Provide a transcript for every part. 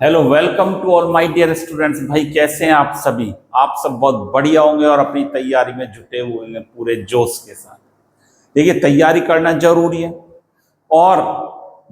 Hello, welcome to all my dear students. भाई कैसे हैं आप सभी? आप सब बहुत बढ़िया होंगे और अपनी तैयारी में जुटे हुए हैं पूरे जोश के साथ। देखिए, तैयारी करना जरूरी है और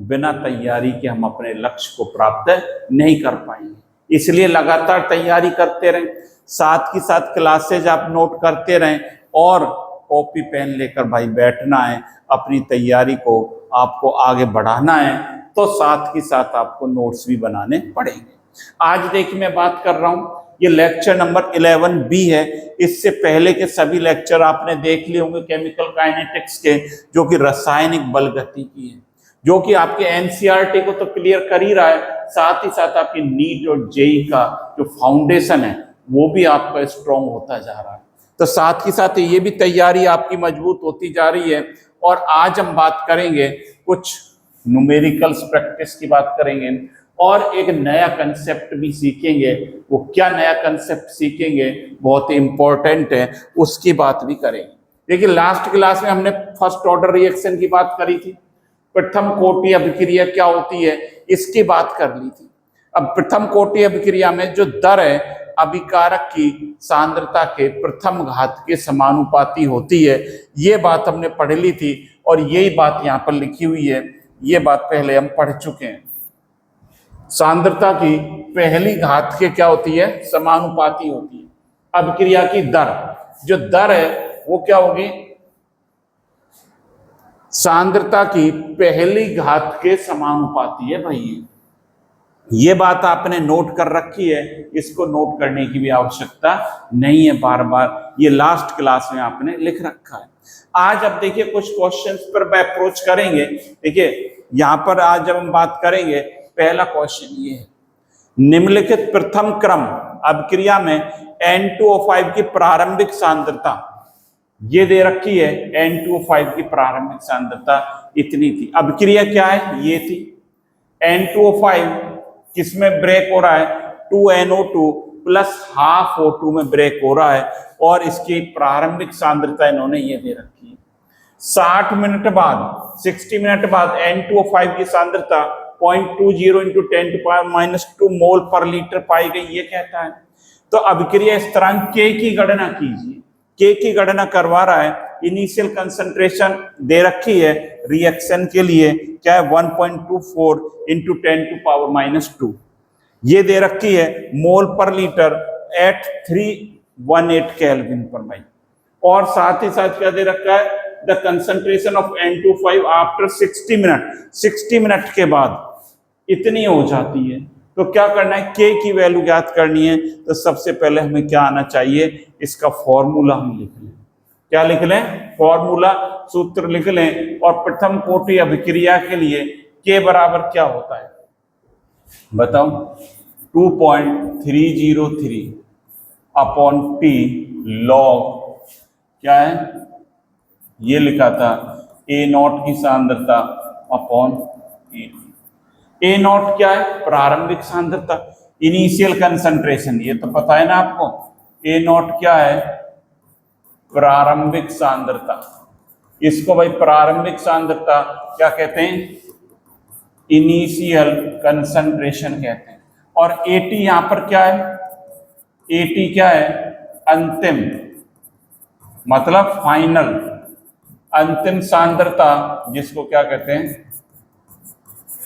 बिना तैयारी के हम अपने लक्ष्य को प्राप्त नहीं कर पाएंगे। इसलिए लगातार तैयारी करते रहें, साथ ही साथ क्लासेज आप नोट करते रहें और कॉपी पेन लेकर भाई बैठना है। अपनी तैयारी को आपको आगे बढ़ाना है तो साथ ही साथ आपको नोट्स भी बनाने पड़ेंगे। आज देखिए, मैं बात कर रहा हूं, ये लेक्चर नंबर 11B है। इससे पहले के सभी लेक्चर आपने देख लिए होंगे केमिकल काइनेटिक्स के, जो कि रासायनिक बल गति की है, जो कि आपके एनसीईआरटी को तो क्लियर कर ही रहा है, साथ ही साथ आपकी नीट और जेई का जो फाउंडेशन है वो भी आपका स्ट्रॉन्ग होता जा रहा है। तो साथ ही साथ ये भी तैयारी आपकी मजबूत होती जा रही है। और आज हम बात करेंगे कुछ न्यूमेरिकल्स प्रैक्टिस की बात करेंगे और एक नया कंसेप्ट भी सीखेंगे। वो क्या नया कंसेप्ट सीखेंगे, बहुत ही इंपॉर्टेंट है, उसकी बात भी करेंगे। देखिए, लास्ट क्लास में हमने फर्स्ट ऑर्डर रिएक्शन की बात करी थी, प्रथम कोटि अभिक्रिया क्या होती है इसकी बात कर ली थी। अब प्रथम कोटि अभिक्रिया में जो दर है अभिकारक की सांद्रता के प्रथम घात के समानुपाती होती है, ये बात हमने पढ़ ली थी और यही बात यहाँ पर लिखी हुई है। ये बात पहले हम पढ़ चुके हैं। सांद्रता की पहली घात के क्या होती है? समानुपाती होती है। अभिक्रिया की दर, जो दर है वो क्या होगी? सांद्रता की पहली घात के समानुपाती है भाई। ये बात आपने नोट कर रखी है, इसको नोट करने की भी आवश्यकता नहीं है बार बार, ये लास्ट क्लास में आपने लिख रखा है। आज अब देखिए कुछ क्वेश्चंस पर अप्रोच करेंगे। देखिए यहां पर आज जब हम बात करेंगे, पहला क्वेश्चन ये है, निम्नलिखित प्रथम क्रम अभिक्रिया में N2O5 की प्रारंभिक सांद्रता, ये दे रखी है, N2O5 की प्रारंभिक सांद्रता इतनी थी। अभिक्रिया क्या है? ये थी। N2O5 किसमें ब्रेक हो रहा है? 2NO2 प्लस हाफ O2 में ब्रेक हो रहा है और इसकी प्रारंभिक सांद्रता इन्होंने ये दे रखी है। 60 मिनट बाद, 60 मिनट बाद N2O5 की सांद्रता 0.20 × 10⁻⁻2 मोल पर लीटर पाई गई, ये कहता है। तो अभिक्रिया स्थिरांक K की गणना कीजिए। K की गणना करवा रहा है, इनिशियल कंसंट्रेशन दे रखी है रिएक्शन के लिए, क्या है? 1.24 × 10⁻⁻2 ये दे रखी है मोल पर लीटर एट 318 केल्विन पर भाई। और साथ ही साथ क्या दे रखा है? The concentration of N2O5 after 60 minute, 60 minute के बाद इतनी हो जाती है। तो क्या करना है? K की वैल्यू ज्ञात करनी है। तो सबसे पहले हमें क्या आना चाहिए? इसका फॉर्मूला हम लिख लें। क्या लिख लें? फॉर्मूला, सूत्र लिख लें। और प्रथम कोटि अभिक्रिया के लिए K बराबर क्या होता है बताओ? 2.303 अपॉन T लॉग क्या है? ये लिखा था A0 की सांद्रता अपॉन A। A0 क्या है? प्रारंभिक सांद्रता, इनिशियल कंसंट्रेशन, ये तो पता है ना आपको। A0 क्या है? प्रारंभिक सांद्रता। इसको भाई प्रारंभिक सांद्रता क्या कहते हैं? इनिशियल कंसंट्रेशन कहते हैं। और AT यहां पर क्या है? AT क्या है? अंतिम, मतलब फाइनल, अंतिम सांद्रता, जिसको क्या कहते हैं?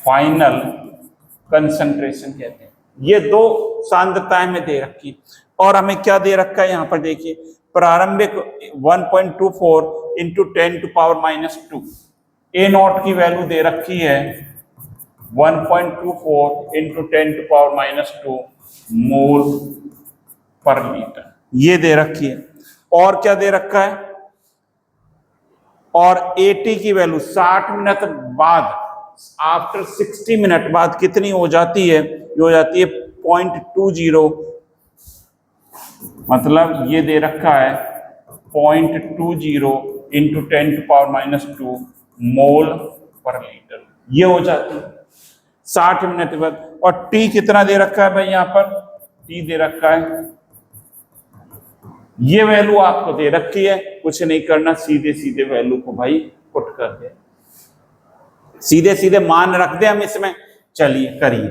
फाइनल कंसंट्रेशन कहते हैं। ये दो सांद्रताएं में दे रखी। और हमें क्या दे रखा है यहां पर? देखिए, प्रारंभिक 1.24 × 10⁻⁻2, A0 की वैल्यू दे रखी है 1.24 × 10⁻⁻2 मोल पर लीटर, ये दे रखी है। और क्या दे रखा है? और AT की वैल्यू 60 मिनट बाद, आफ्टर 60 मिनट बाद कितनी हो जाती है? ये हो जाती है 0.20, मतलब ये दे रखा है 0.20 × 10⁻⁻2 मोल पर लीटर, ये हो जाती है 60 मिनट बाद। और T कितना दे रखा है भाई? यहाँ पर T दे रखा है, ये वैल्यू आपको दे रखी है, कुछ नहीं करना, सीधे सीधे वैल्यू को भाई पुट कर दे, सीधे सीधे मान रख दे हम इसमें। चलिए करिए।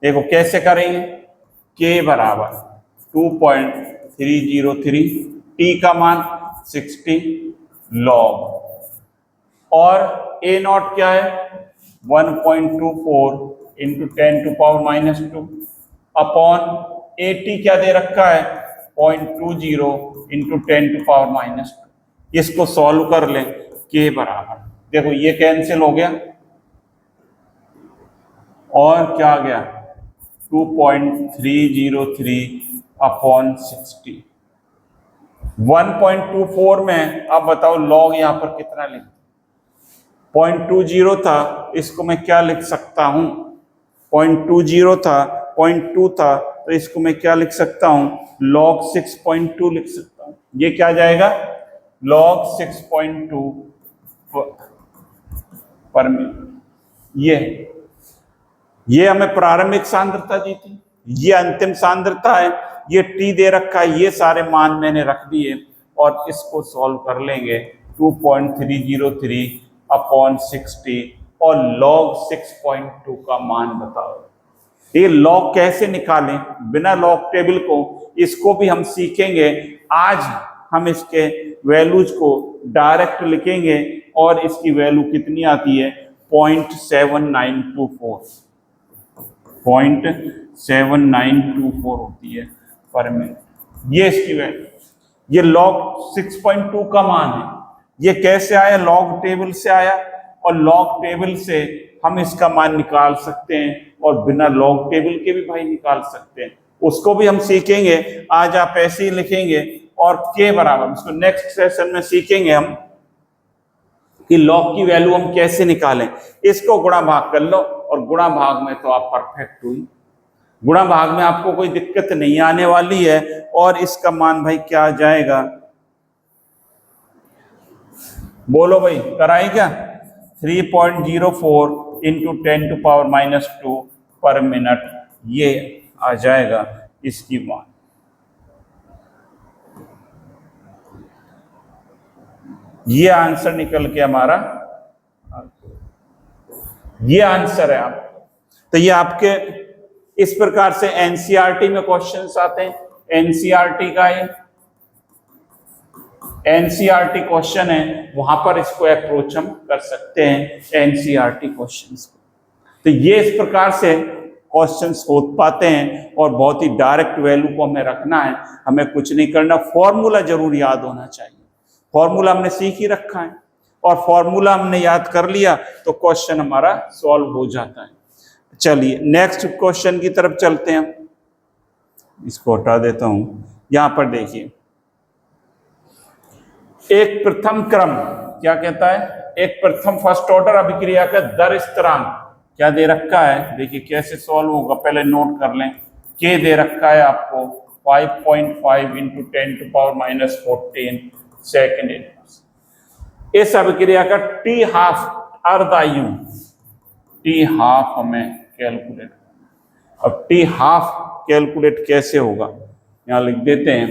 देखो कैसे करेंगे, के बराबर 2.303, टी का मान 60 लॉग, और ए नॉट क्या है 1.24 इंटू 10⁻² अपॉन ए टी क्या दे रखा है 0.20 इंटू 10⁻²। इसको सॉल्व कर लें, के बराबर देखो ये कैंसिल हो गया और क्या आ गया 2.303 अपॉन 60। 1.24 में अब बताओ लॉग यहां पर कितना लिख, 0.20 था, इसको मैं क्या लिख सकता हूं 0.20 था, 0.2 था, तो इसको मैं क्या लिख सकता हूं log 6.2 लिख सकता हूं। ये क्या जाएगा log 6.2 पर मिनट। ये हमें प्रारंभिक सांद्रता दी थी, ये अंतिम सांद्रता है, ये टी दे रखा है, ये सारे मान मैंने रख दिए और इसको सॉल्व कर लेंगे 2.303 अपॉन 60 और log 6.2 का मान बताओ। ये लॉग कैसे निकालें बिना लॉग टेबल को, इसको भी हम सीखेंगे। आज हम इसके वैल्यूज को डायरेक्ट लिखेंगे और इसकी वैल्यू कितनी आती है 0.7924 0.7924 होती है पर मिनट। ये इसकी वैल्यू, ये log 6.2 का मान है। ये कैसे आया, लॉग टेबल से आया और लॉग टेबल से हम इसका मान निकाल सकते हैं और बिना लॉग टेबल के भी भाई निकाल सकते हैं, उसको भी हम सीखेंगे। आज आप ऐसे ही लिखेंगे और के बराबर, इसको नेक्स्ट सेशन में सीखेंगे हम कि लॉग की वैल्यू हम कैसे निकालें। इसको गुणा भाग कर लो और गुणा भाग में तो आप परफेक्ट हुई, गुणा भाग में आपको कोई दिक्कत नहीं आने वाली है। और इसका मान भाई क्या आ जाएगा, बोलो भाई कराए क्या 3.04 इंटू 10⁻² पर मिनट, ये आ जाएगा इसकी मान। ये आंसर निकल के हमारा, ये आंसर है आपका। तो ये आपके इस प्रकार से एनसीईआरटी में क्वेश्चंस आते हैं। एनसीईआरटी का ये एनसीईआरटी क्वेश्चन है, वहां पर इसको अप्रोच हम कर सकते हैं एनसीईआरटी क्वेश्चंस को। तो ये इस प्रकार से क्वेश्चंस हो पाते हैं और बहुत ही डायरेक्ट वैल्यू को हमें रखना है, हमें कुछ नहीं करना, फॉर्मूला जरूर याद होना चाहिए। फॉर्मूला हमने सीख ही रखा है और फॉर्मूला हमने याद कर लिया तो क्वेश्चन हमारा सॉल्व हो जाता है। चलिए नेक्स्ट क्वेश्चन की तरफ चलते हैं। इसको हटा देता हूं। यहां पर देखिए, एक प्रथम क्रम क्या कहता है, एक प्रथम फर्स्ट ऑर्डर अभिक्रिया का दर स्थिरांक क्या दे रखा है, देखिए कैसे सॉल्व होगा, पहले नोट कर लें। के दे रखा है आपको 5.5 इंटू 10⁻14 सेकेंड इनवर्स। इस अभिक्रिया का टी हाफ अर्धायु, टी हाफ हमें कैलकुलेट करना। अब टी हाफ कैलकुलेट कैसे होगा, यहां लिख देते हैं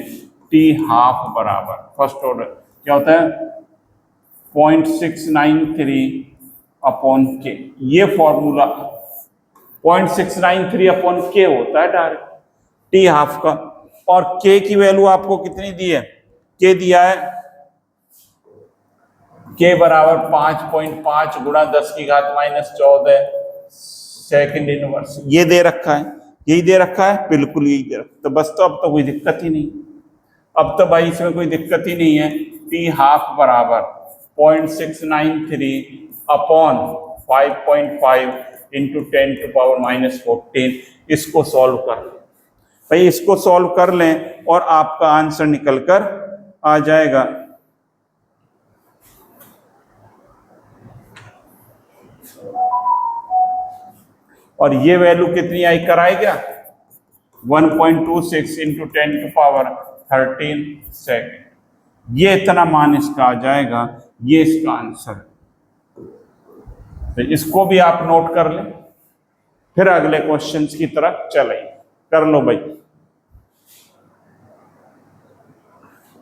टी हाफ बराबर फर्स्ट ऑर्डर क्या होता है 0.693 अपॉन के। ये फॉर्मूला 0.693 अपॉन के होता है डायरेक्ट टी हाफ का। और के की वैल्यू आपको कितनी दी है, के दिया है के बराबर 5.5 गुणा 10⁻14 सेकेंड इनवर्स। ये दे रखा है, यही दे रखा है, बिल्कुल यही दे रखा। तो बस तो अब तो कोई दिक्कत ही नहीं, अब तो भाई इसमें कोई दिक्कत ही नहीं है। टी हाफ बराबर 0.693 अपॉन 5.5 इंटू 10⁻14। इसको सॉल्व कर लें भाई, इसको सॉल्व कर लें और आपका आंसर निकल कर आ जाएगा। और ये वैल्यू कितनी आई कराएगा 1.26 इंटू 10⁻13 सेकेंड। ये इतना मान इसका आ जाएगा, ये इसका आंसर है। तो इसको भी आप नोट कर लें, फिर अगले क्वेश्चंस की तरफ चलें। कर लो भाई,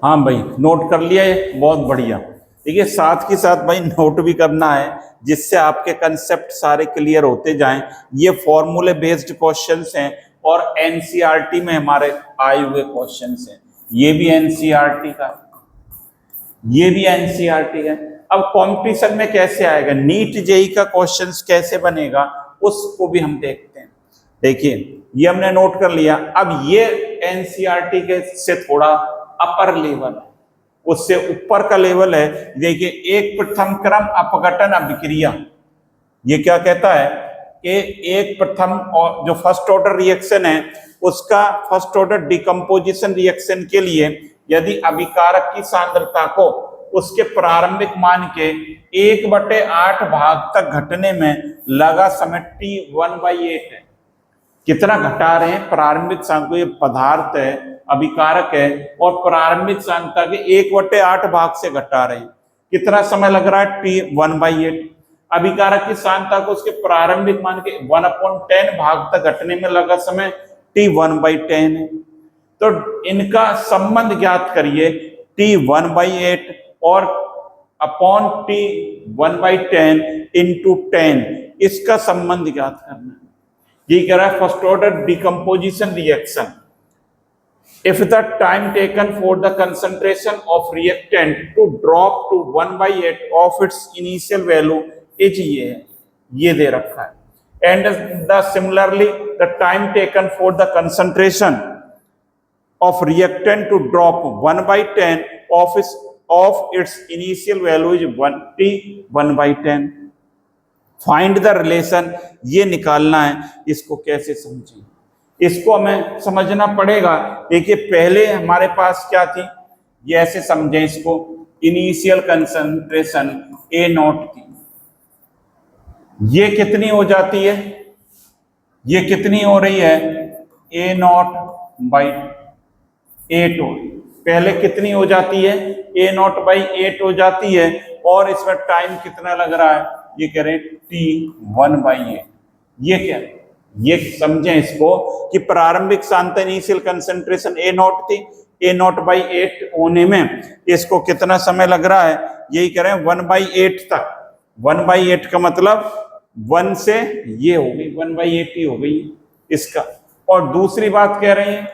हाँ भाई नोट कर लिया, ये बहुत बढ़िया। देखिए साथ के साथ भाई नोट भी करना है, जिससे आपके कंसेप्ट सारे क्लियर होते जाएं। ये फॉर्मूले बेस्ड क्वेश्चंस हैं और एनसीईआरटी में हमारे आए हुए क्वेश्चंस हैं। ये भी एनसीईआरटी का, ये भी एनसीईआरटी है। अब कंपटीशन में कैसे आएगा, नीट जेई का क्वेश्चंस कैसे बनेगा, उसको भी हम देखते हैं। देखिए ये हमने नोट कर लिया। अब ये एनसीईआरटी के से थोड़ा अपर लेवल है, उससे ऊपर का लेवल है। देखिए एक प्रथम क्रम अपघटन अभिक्रिया, ये क्या कहता है कि एक प्रथम और जो फर्स्ट ऑर्डर रिएक्शन है उसका फर्स्ट ऑर्डर डिकम्पोजिशन रिएक्शन के लिए यदि अभिकारक की सांद्रता को उसके प्रारंभिक मान के 1/8 भाग तक घटने में लगा समय T1/8 है। कितना घटा रहे हैं, प्रारंभिक सांद्रता, ये पदार्थ है, अभिकारक है, और प्रारंभिक सांद्रता के 1/8 भाग से घटा रहे हैं। कितना समय लग रहा है, T1/8। अभिकारक की सांद्रता को उसके प्रारंभिक मान के 1/10 भाग तक घटने में लगा समय T1/10 है। तो इनका संबंध ज्ञात करिए, T1/8 और अपॉन T1/10 इंटू 10, इसका संबंध ज्ञात करना है। ये कह रहा है first order decomposition reaction, if the time taken for the concentration of reactant to drop to 1/8 of its initial value is ये दे रखा है। and the similarly the time taken for the concentration of reactant to drop 1/10 of its initial value is 1/10। Find the relation, ये निकालना है। इसको कैसे समझें, इसको हमें समझना पड़ेगा। देखिए पहले हमारे पास क्या थी, ये ऐसे समझें इसको, इनिशियल कंसंट्रेशन A0 थी, ये कितनी हो जाती है, ये कितनी हो रही है, A0/8 हो, पहले कितनी हो जाती है, A0/8 हो जाती है, और इसमें टाइम कितना लग रहा है, ये कह रहे हैं T1/8। ये क्या है, ये समझें इसको कि प्रारंभिक सांद्रता इनिशियल कंसंट्रेशन A0 थी, A0/8 होने में इसको कितना समय लग रहा है, यही कह रहे हैं 1/8 तक। 1/8 का मतलब 1 से ये हो गई 1/8 ही हो गई इसका। और दूसरी बात कह रहे हैं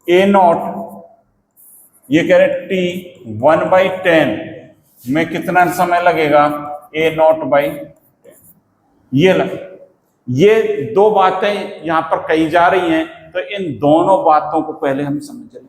A0, ये कह रहे हैं T1/10 में कितना समय लगेगा, A0/10। ये दो बातें यहां पर कही जा रही हैं, तो इन दोनों बातों को पहले हम समझ लें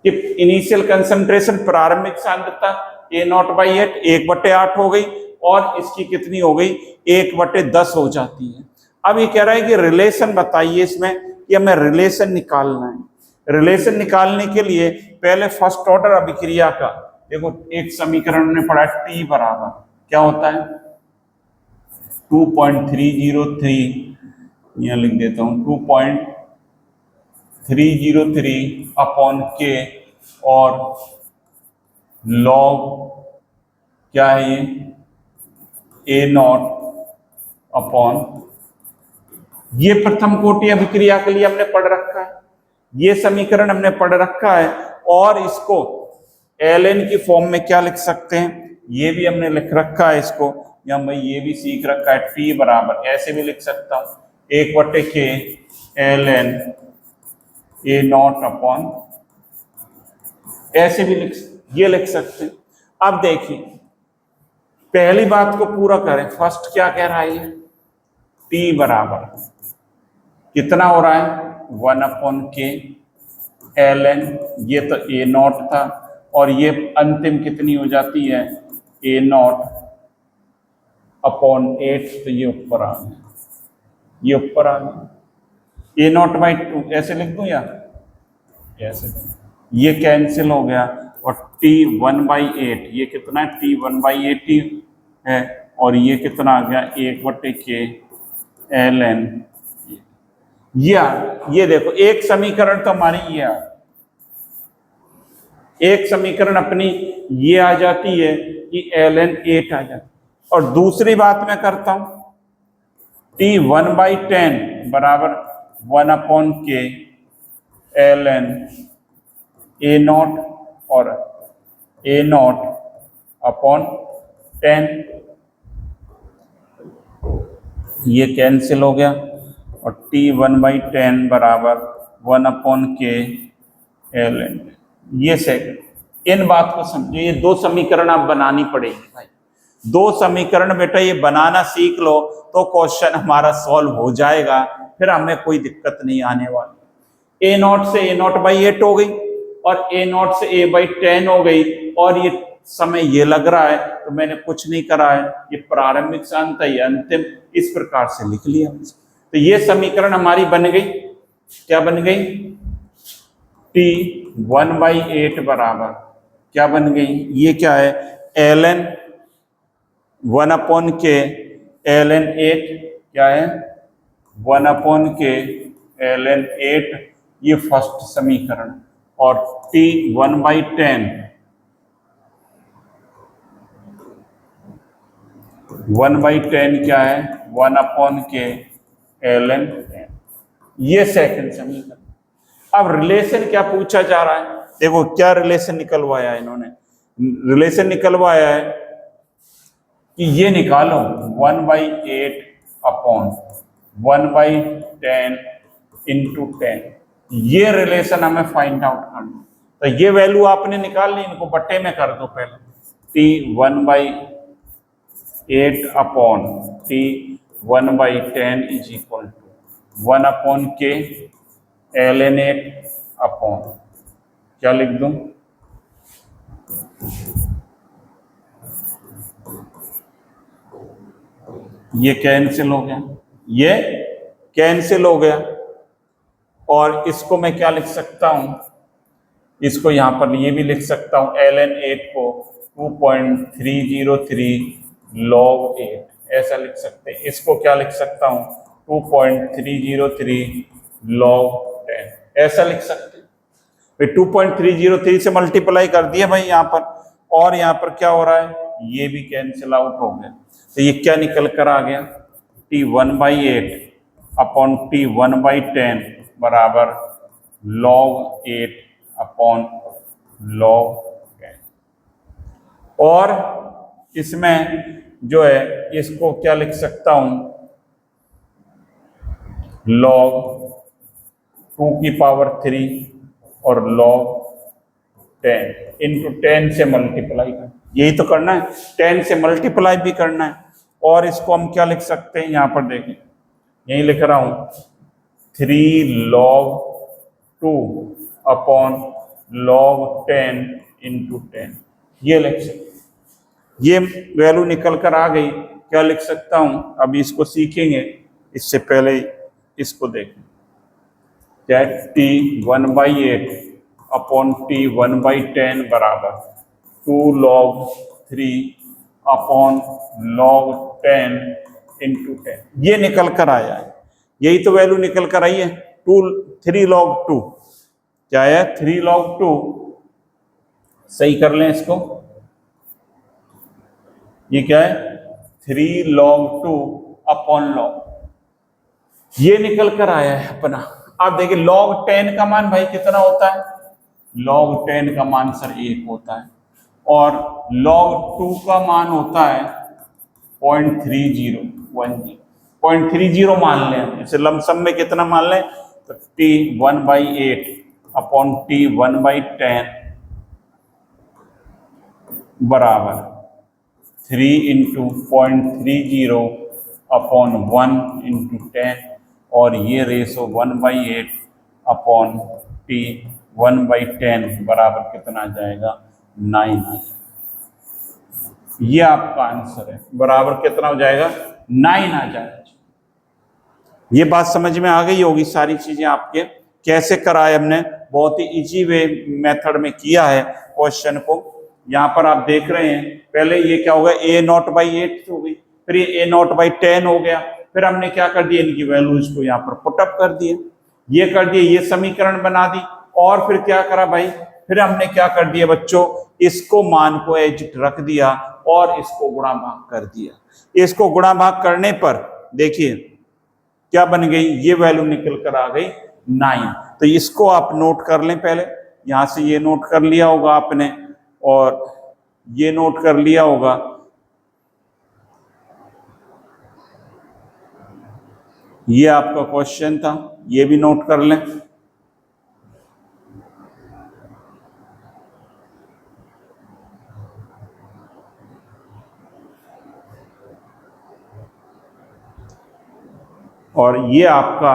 कि इनिशियल कंसंट्रेशन प्रारंभिक सांद्रता A0/8 1/8 हो गई, और इसकी कितनी हो गई, 1/10 हो जाती है। अब ये कह रहा है कि रिलेशन बताइए इसमें, कि हमें रिलेशन निकालना है। रिलेशन निकालने के लिए पहले फर्स्ट ऑर्डर अभिक्रिया का देखो, एक समीकरण हमने पढ़ा, T बराबर क्या होता है, 2.303, यहां लिख देता हूं 2.303 अपॉन K, और लॉग क्या है ये A0 अपॉन, ये प्रथम कोटि अभिक्रिया के लिए हमने पढ़ रखा है, ये समीकरण हमने पढ़ रखा है। और इसको ln की फॉर्म में क्या लिख सकते हैं, ये भी हमने लिख रखा है इसको, या मैं ये भी सीख रखा है, T बराबर ऐसे भी लिख सकता हूं 1/K ln A0 अपॉन, ऐसे भी ये लिख सकते हैं। अब देखिए पहली बात को पूरा करें, फर्स्ट क्या कह रहा है ये, T बराबर कितना हो रहा है, 1/K ln, ये तो A0 था, और ये अंतिम कितनी हो जाती है, A0 अपॉन 8, तो ये ऊपर आ गया, ये ऊपर आ गया, A0/2 ऐसे लिख दूं या ऐसे, ये कैंसिल हो गया, और T1/8 ये कितना है, T1/8 ही है, और ये कितना आ गया, 1/K ln। ये देखो एक समीकरण तो हमारी ये आ, एक समीकरण अपनी ये आ जाती है कि ln 8 आ जाती, और दूसरी बात मैं करता हूं, T1/10 बराबर 1/K ln A0, और A0 अपॉन 10, ये कैंसिल हो गया, और टी 1/10 बराबर 1/k ln। ये सेकंड, इन बात को समझिए, ये दो समीकरण आप बनानी पड़ेगी भाई। दो समीकरण बेटा ये बनाना सीख लो तो क्वेश्चन हमारा सॉल्व हो जाएगा, फिर हमें कोई दिक्कत नहीं आने वाली। a0 से a0/8 हो गई, और a0 से a/10 हो गई, और ये समय ये लग रहा है तो मैंने कुछ नहीं करा है, ये प्रारंभिक सांत है, ये अंतिम, इस प्रकार से लिख लिया। तो ये समीकरण हमारी बन गई, क्या बन गई, t 1/8 बराबर क्या बन गई, ये क्या है, ln 1/k ln 8, क्या है 1/k ln 8, ये फर्स्ट समीकरण। और t 1/10 क्या है 1/k ln 10, ये सेकंड समीकरण। अब रिलेशन क्या पूछा जा रहा है, देखो क्या रिलेशन निकलवाया है इन्होंने, रिलेशन निकलवाया है कि ये निकालो 1/8 अपॉन 1/10 इंटू 10, ये रिलेशन हमें फाइंड आउट करना। तो ये वैल्यू आपने निकाल ली, इनको बट्टे में कर दो पहले, t 1/8 upon t 1/10 is equal to 1/k ln 8 upon, क्या लिख दूं, ये कैंसिल हो गया, ये कैंसिल हो गया, और इसको मैं क्या लिख सकता हूं, इसको यहां पर ये भी लिख सकता हूं, ln 8 को 2.303 log 8 ऐसा लिख सकते हैं। इसको क्या लिख सकता हूं, 2.303 log 10 ऐसा लिख सकते हैं। 2.303 से मल्टीप्लाई कर दिया भाई यहाँ पर, और यहाँ पर क्या हो रहा है, ये भी कैंसिल आउट हो गया। तो ये क्या निकल कर आ गया, t 1/8 अपॉन t 1/10 बराबर log 8 अपॉन log 10। और इसमें जो है इसको क्या लिख सकता हूं, log 2⁻³ और log 10 इंटू 10 से मल्टीप्लाई कर, यही तो करना है, 10 से मल्टीप्लाई भी करना है। और इसको हम क्या लिख सकते हैं, यहां पर देखिए यही लिख रहा हूं, 3 log 2 अपॉन log 10 इंटू 10, ये लिख सकते, ये वैल्यू निकल कर आ गई। क्या लिख सकता हूं, अभी इसको सीखेंगे, इससे पहले इसको देखें, क्या t 1/8 अपॉन t 1/10 बराबर 2 log 3 अपॉन log 10 इंटू 10, ये निकल कर आया है, यही तो वैल्यू निकल कर आई है, 3 log 2, क्या है 3 log 2, सही कर लें इसको, ये क्या है 3 log 2 अपॉन log, ये निकल कर आया है अपना। अब देखिए log 10 का मान भाई कितना होता है, log 10 का मान सर 1 होता है, और log 2 का मान होता है 0.3010 मान लें, इसे लमसम में कितना मान लें, तो t 1/8 अपॉन t 1/10 बराबर 3 इंटू 0.30 अपॉन 1 इंटू 10, और ये रेशो 1/8 अपॉन t 1/10 बराबर कितना आ जाएगा, 9 आ जाएगा। ये आपका आंसर है, बराबर कितना हो जाएगा, 9 आ जाएगा। ये बात समझ में आ गई होगी, सारी चीजें आपके कैसे कराए हमने, बहुत ही इजी वे मेथड में किया है क्वेश्चन को। यहाँ पर आप देख रहे हैं, पहले ये क्या होगा, a0/8 हो गई, फिर ये a0/10 हो गया, फिर हमने क्या कर दिया, इनकी वैल्यूज को यहाँ पर पुटअप कर दिए, ये कर दिए, ये समीकरण बना दी, और फिर क्या करा भाई, फिर हमने क्या कर दिया बच्चों, इसको मान को एज रख दिया और इसको गुणा भाग कर दिया। इसको गुणा भाग करने पर देखिए क्या बन गई, ये वैल्यू निकल कर आ गई 9। तो इसको आप नोट कर लें, पहले यहां से ये नोट कर लिया होगा आपने, और ये नोट कर लिया होगा। ये आपका क्वेश्चन था, ये भी नोट कर लें। और ये आपका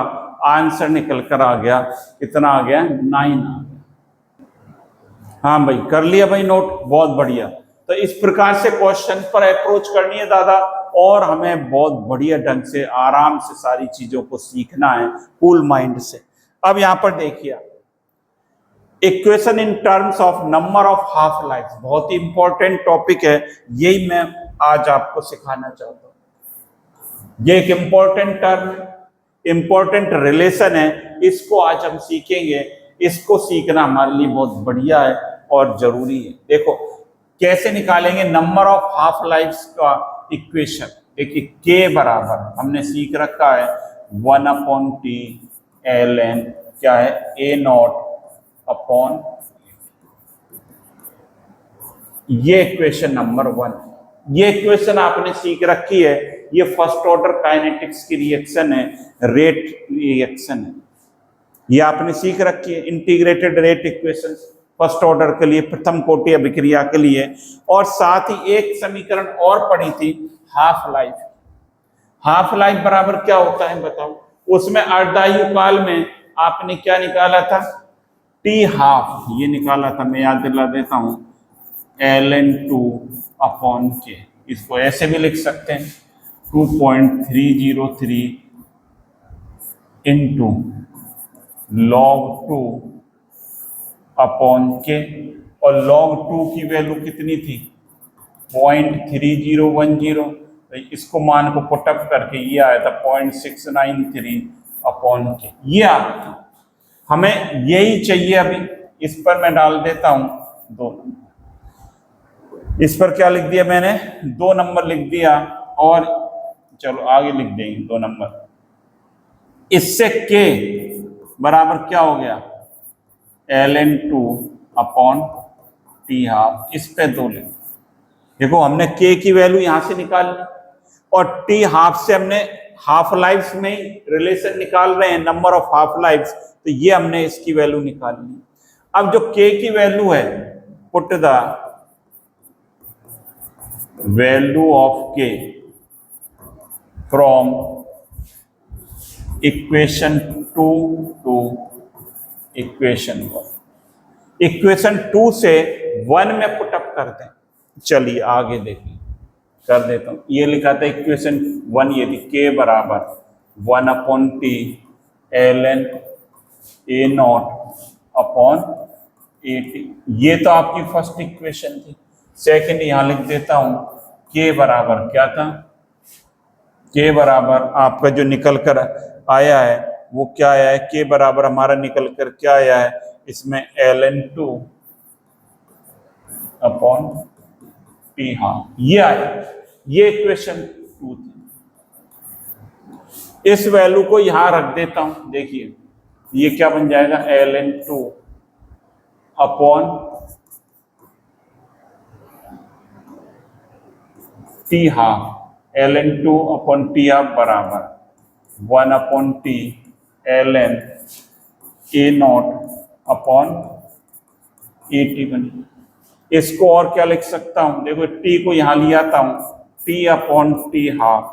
आंसर निकल कर आ गया, कितना आ गया? 9 आ गया। हाँ भाई, कर लिया भाई नोट, बहुत बढ़िया। तो इस प्रकार से क्वेश्चन पर अप्रोच करनी है दादा, और हमें बहुत बढ़िया ढंग से आराम से सारी चीजों को सीखना है, कूल माइंड से। अब यहां पर देखिए, equation in terms of number of half life, बहुत ही इंपॉर्टेंट टॉपिक है, यही मैं आज आपको सिखाना चाहता हूं। ये एक इंपॉर्टेंट टर्म, इंपॉर्टेंट रिलेशन है, इसको आज हम सीखेंगे। इसको सीखना हमारे लिए बहुत बढ़िया है और जरूरी है। देखो कैसे निकालेंगे नंबर ऑफ हाफ लाइफ्स का इक्वेशन। देखिए के बराबर हमने सीख रखा है 1/t ln क्या है, a0 अपॉन, ये इक्वेशन नंबर 1। ये इक्वेशन आपने सीख रखी है, ये फर्स्ट ऑर्डर काइनेटिक्स की रिएक्शन है, रेट रिएक्शन है, ये आपने सीख रखी है। Integrated rate equation first order के लिए, प्रथम कोटि अभिक्रिया के लिए। और साथ ही एक समीकरण और पढ़ी थी, हाफ लाइफ। हाफ लाइफ बराबर क्या होता है बताओ? उसमें अर्धायु काल में आपने क्या निकाला था? टी हाफ, ये निकाला था, मैं याद दिला देता हूं, ln2 अपॉन के। इसको ऐसे भी लिख सकते हैं 2.303 इंटू log 2 अपॉन के। और log 2 की वैल्यू कितनी थी? 0.3010। तो इसको मान को पुटअप करके ये आया था 0.693 अपॉन के। ये आपका, हमें यही चाहिए अभी। इस पर मैं डाल देता हूं 2 नंबर। इस पर क्या लिख दिया मैंने? 2 नंबर लिख दिया। और चलो आगे लिख देंगे 2 नंबर। इससे के बराबर क्या हो गया? ln2 upon T half. इस पे 2 लिख। देखो हमने के की वैल्यू यहां से निकाल ली, और टी हाफ से हमने हाफ लाइफ्स में रिलेशन निकाल रहे हैं, नंबर ऑफ हाफ लाइफ्स, तो ये हमने इसकी वैल्यू निकाल ली। अब जो के की वैल्यू है, put the value of K from equation 2 to equation 1। Equation 2 से 1 में पुटअप कर दें। चलिए आगे देखिए, कर देता हूं। ये लिखा था इक्वेशन 1, ये थी के बराबर 1/t ln a0 upon at। ये तो आपकी फर्स्ट इक्वेशन थी। सेकंड यहां लिख देता हूं, के बराबर क्या था? के बराबर आपका जो निकल कर आया है वो क्या आया है? के बराबर हमारा निकल कर क्या आया है? इसमें ln2 अपॉन टी हाफ, ये आया। ये इक्वेशन 2 थी। इस वैल्यू को यहां रख देता हूं। देखिए ये क्या बन जाएगा? ln2 upon T half. ln2 upon T half बराबर 1/t ln a0 upon at बनी। इसको और क्या लिख सकता हूं? देखो t को यहां ले आता हूं, t upon T half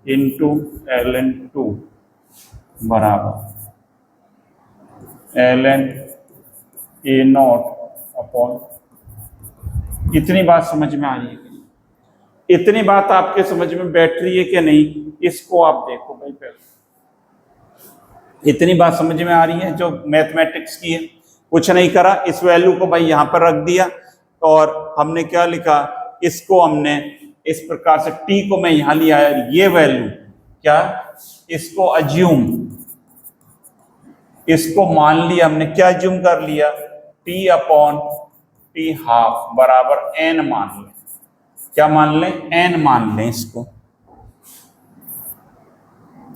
into ln2 बराबर ln a0 अपॉन। इतनी बात समझ में आ रही है? इतनी बात आपके समझ में बैठ रही है कि नहीं? इसको आप देखो भाई पहले, इतनी बात समझ में आ रही है जो मैथमेटिक्स की है? कुछ नहीं करा, इस वैल्यू को भाई यहां पर रख दिया, और हमने क्या लिखा? इसको हमने इस प्रकार से, t को मैं यहां ले आया, ये वैल्यू क्या, इसको अज्यूम, इसको मान लिया हमने। क्या अज्यूम कर लिया? t अपॉन टी हाफ बराबर n मान लें। क्या मान लें? n मान लें। इसको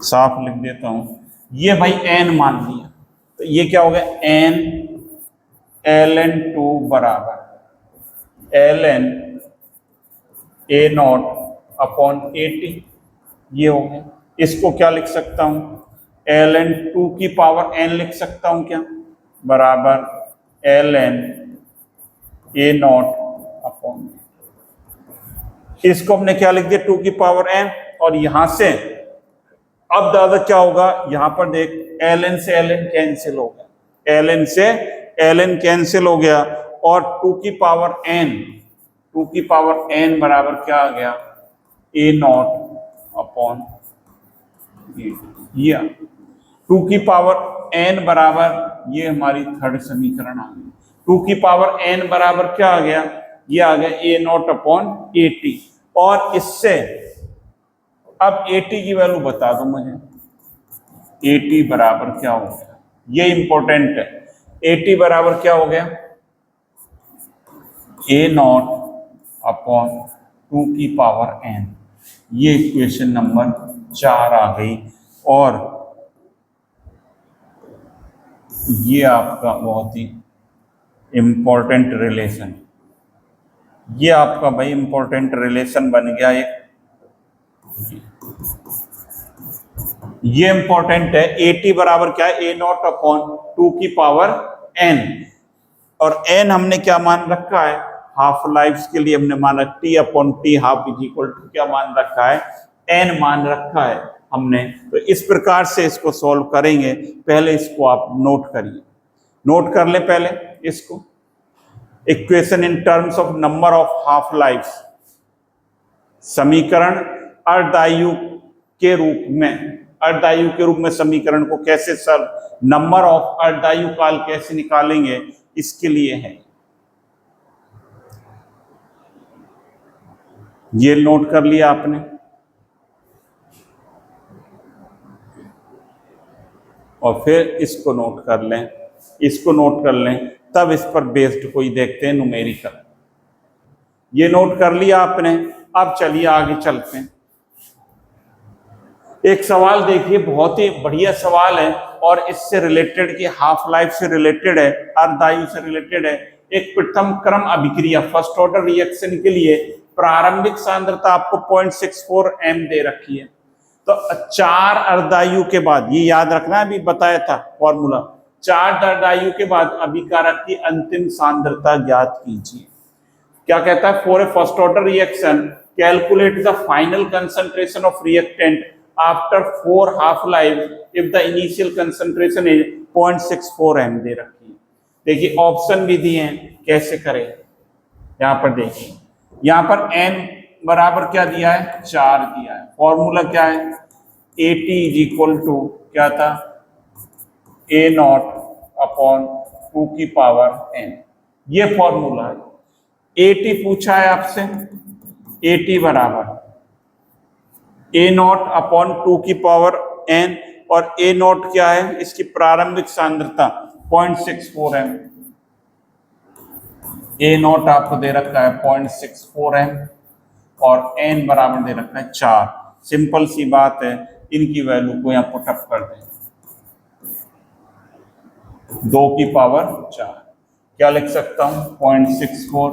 साफ लिख देता हूं, ये भाई n मान लिया, तो ये क्या हो गया? n ln2 बराबर ln A naught upon A T, ये हो गया। इसको क्या लिख सकता हूं, एल एन टू की पावर एन लिख सकता हूं क्या, बराबर L N A naught upon, इसको हमने क्या लिख दिया, टू की पावर एन। और यहां से अब दादा क्या होगा, यहां पर देख एल एन से एल एन कैंसिल हो गया, एल एन से एल एन कैंसिल हो गया, और टू की पावर एन, टू की पावर एन बराबर क्या आ गया, ए नॉट अपॉन ये, टू की पावर एन बराबर, ये हमारी थर्ड समीकरण आ गई। टू की पावर एन बराबर क्या आ गया, ये आ गया ए नॉट अपॉन ए टी। और इससे अब ए टी की वैल्यू बता दो मुझे, ए टी बराबर क्या हो गया, ये इंपॉर्टेंट है। ए टी बराबर क्या हो गया, ए नॉट अपॉन टू की पावर एन, ये इक्वेशन नंबर 4 आ गई। और ये आपका बहुत ही इंपॉर्टेंट रिलेशन, ये आपका भाई इंपॉर्टेंट रिलेशन बन गया एक, ये इंपॉर्टेंट है। ए टी बराबर क्या है, ए नॉट अपॉन टू की पावर एन, और एन हमने क्या मान रखा है, हाफ लाइफ के लिए हमने माना T upon T half is equal to क्या मान रखा है, एन मान रखा है हमने। तो इस प्रकार से इसको सॉल्व करेंगे। पहले इसको आप नोट करिए, नोट कर ले पहले इसको, equation in terms of number of half life, समीकरण अर्धायु के रूप में, अर्धायु के रूप में समीकरण को कैसे सर, नंबर ऑफ अर्धायु काल कैसे निकालेंगे, इसके लिए है। ये नोट कर लिया आपने, और फिर इसको नोट कर लें, इसको नोट कर लें, तब इस पर बेस्ड कोई देखते हैं न्यूमेरिकल। ये नोट कर लिया आपने। अब चलिए आगे चलते हैं। एक सवाल देखिए, बहुत ही बढ़िया सवाल है, और इससे रिलेटेड, ये हाफ लाइफ से रिलेटेड है, अर्धायु से रिलेटेड है। एक प्रथम क्रम अभिक्रिया, फर्स्ट ऑर्डर रिएक्शन के लिए प्रारंभिक सांद्रता आपको 0.64 एम दे रखी है। तो 4 अर्धायु के बाद, ये याद रखना, अभी बताया था फॉर्मूला, 4 अर्धायु के बाद अभिकारक की अंतिम सांद्रता ज्ञात कीजिए। क्या कहता है, for a first order reaction calculate the final concentration of reactant after 4 half life if the initial concentration is 0.64 M दे रखी है। देखिए ऑप्शन भी दिए हैं, कैसे करें, यहां पर देखिए, यहां पर n बराबर क्या दिया है, 4 दिया है। फॉर्मूला क्या है, A T is equal to क्या था, ए नॉट अपॉन टू की पावर n, ये फॉर्मूला है। ए टी पूछा है आपसे, ए टी बराबर ए नॉट अपॉन टू की पावर n, और ए नॉट क्या है, इसकी प्रारंभिक सांद्रता 0.64 एम, ए नॉट आपको दे रखा है 0.64 एम, और n बराबर दे रखा है 4। सिंपल सी बात है, इनकी वैल्यू को यहाँ पुटअप कर दें, 2 की पावर 4, क्या लिख सकता हूँ 0.64,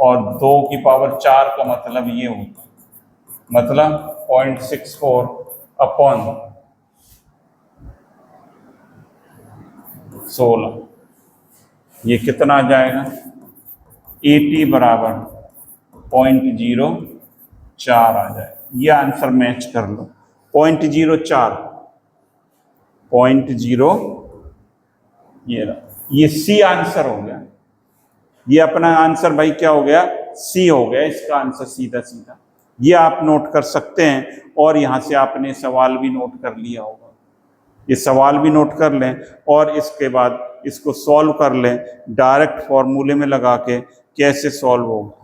और 2 की पावर 4 का मतलब ये होता है, मतलब 0.64 अपॉन 16, ये कितना आ जाएगा, ए टी बराबर 0.04 आ जाए। ये आंसर मैच कर लो, 0.04, 0.0, ये सी आंसर हो गया। ये अपना आंसर भाई क्या हो गया, सी हो गया, इसका आंसर सीधा सीधा। ये आप नोट कर सकते हैं, और यहां से आपने सवाल भी नोट कर लिया होगा, ये सवाल भी नोट कर लें, और इसके बाद इसको सॉल्व कर लें, डायरेक्ट फॉर्मूले में लगा के कैसे सॉल्व होगा।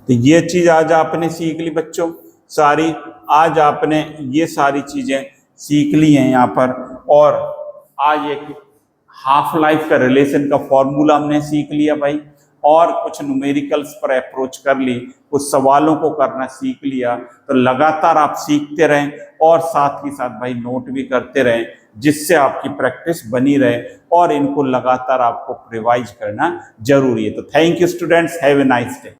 तो ये चीज आज आपने सीख ली बच्चों सारी, आज आपने ये सारी चीजें सीख ली हैं यहाँ पर। और आज एक हाफ लाइफ का रिलेशन का फॉर्मूला हमने सीख लिया भाई, और कुछ न्यूमेरिकल्स पर अप्रोच कर ली, कुछ सवालों को करना सीख लिया, तो लगातार आप सीखते रहें और साथ ही साथ भाई नोट भी करते रहें, जिससे आपकी प्रैक्टिस बनी रहे और इनको लगातार आपको रिवाइज करना जरूरी है। तो thank you students, have a nice day.